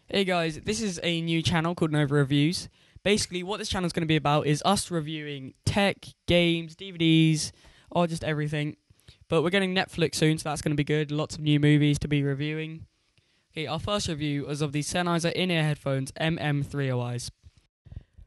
Hey guys, this is a new channel called Nova Reviews. Basically, what this channel is going to be about is us reviewing tech, games, DVDs, or just everything. But we're getting Netflix soon, so that's going to be good. Lots of new movies to be reviewing. Okay, our first review is of the Sennheiser in-ear headphones mm30i's.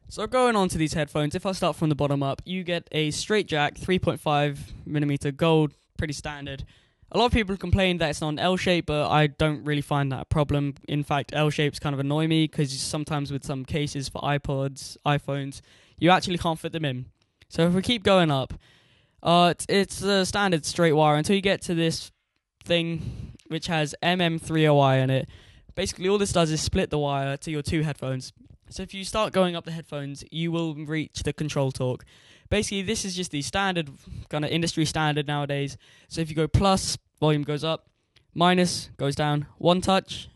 So going on to these headphones, if I start from the bottom up, you get a straight jack, 3.5mm gold, pretty standard. A lot of people complain that it's not an L shape, but I don't really find that a problem. In fact, L shapes kind of annoy me because sometimes with some cases for iPods, iPhones, you actually can't fit them in. So if we keep going up, it's a standard straight wire until you get to this thing which has mm30i in it. Basically, all this does is split the wire to your two headphones. So if you start going up the headphones, you will reach the control torque. Basically, this is just the standard, kind of industry standard nowadays. So if you go plus, volume goes up, minus goes down, 1 touch,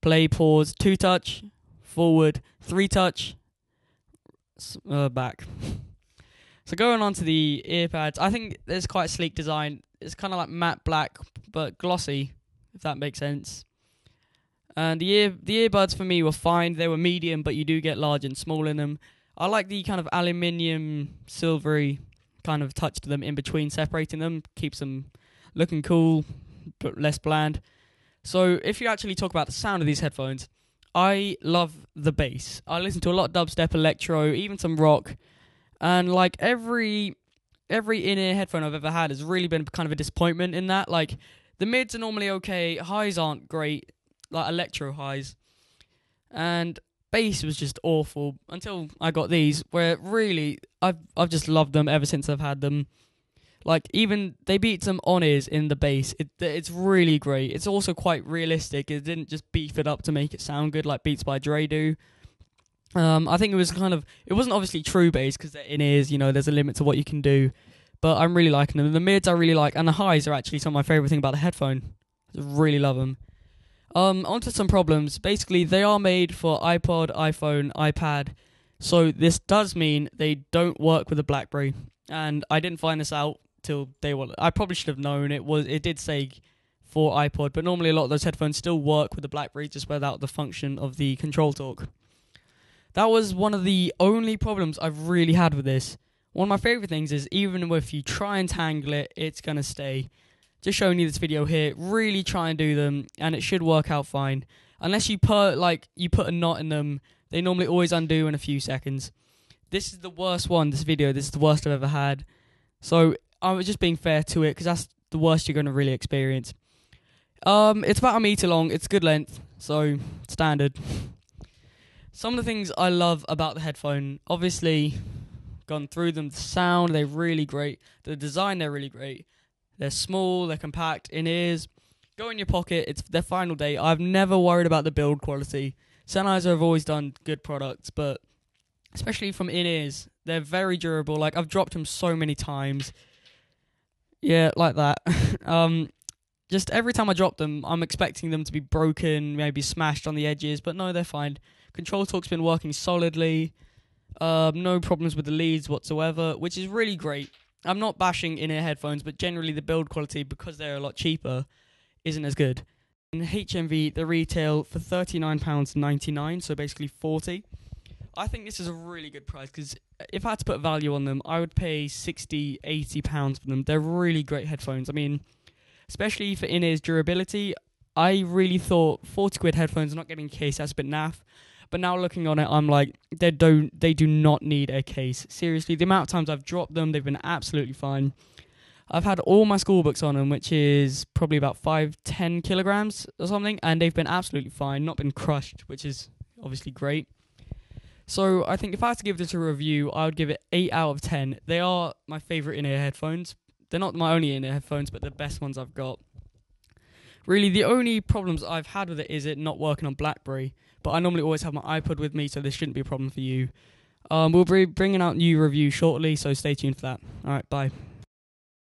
play, pause, 2 touch, forward, 3 touch, back. So going on to the earpads, I think there's quite a sleek design. It's kind of like matte black, but glossy, if that makes sense. And the earbuds for me were fine. They were medium, but you do get large and small in them. I like the kind of aluminium, silvery kind of touch to them in between, separating them. Keeps them looking cool, but less bland. So if you actually talk about the sound of these headphones, I love the bass. I listen to a lot of dubstep, electro, even some rock. And like every in-ear headphone I've ever had has really been kind of a disappointment in that. Like the mids are normally okay, highs aren't great, like electro highs. And bass was just awful until I got these, where really I've just loved them ever since I've had them. Like even they beat some on-ears in the bass. It's really great. It's also quite realistic. It didn't just beef it up to make it sound good like Beats by Dre do. I think it wasn't obviously true bass because they're in-ears. You know, there's a limit to what you can do. But I'm really liking them. The mids I really like, and the highs are actually some of my favourite thing about the headphone. I really love them. Onto some problems. Basically, they are made for iPod, iPhone, iPad. So this does mean they don't work with a BlackBerry. And I didn't find this out till day one. I probably should have known it did say for iPod, but normally a lot of those headphones still work with the BlackBerry just without the function of the control torque. That was one of the only problems I've really had with this. One of my favourite things is even if you try and tangle it, it's going to stay. Just showing you this video here, really try and do them, and it should work out fine. Unless you put a knot in them, they normally always undo in a few seconds. This is the worst one, this video, this is the worst I've ever had. So, I was just being fair to it, because that's the worst you're going to really experience. It's about 1 meter long, it's good length, so, standard. Some of the things I love about the headphone, obviously, gone through them, the sound, they're really great. The design, they're really great. They're small, they're compact, in-ears. Go in your pocket, it's their final day. I've never worried about the build quality. Sennheiser have always done good products, but especially from in-ears, they're very durable. Like, I've dropped them so many times. Yeah, like that. Just every time I drop them, I'm expecting them to be broken, maybe smashed on the edges, but no, they're fine. Control torque's been working solidly. No problems with the leads whatsoever, which is really great. I'm not bashing in-ear headphones, but generally the build quality, because they're a lot cheaper, isn't as good. In HMV, they retail for £39.99, so basically $40. I think this is a really good price, because if I had to put value on them, I would pay £60, £80 for them. They're really great headphones. I mean, especially for in-ears durability, I really thought 40 quid headphones not getting a case, that's a bit naff. But now looking on it, I'm like, they do not need a case. Seriously, the amount of times I've dropped them, they've been absolutely fine. I've had all my school books on them, which is probably about 5-10 kilograms or something, and they've been absolutely fine, not been crushed, which is obviously great. So I think if I had to give this a review, I would give it 8 out of 10. They are my favourite in-ear headphones. They're not my only in-ear headphones, but the best ones I've got. Really, the only problems I've had with it is it not working on BlackBerry. But I normally always have my iPod with me, so this shouldn't be a problem for you. We'll be bringing out new reviews shortly, so stay tuned for that. Alright, bye.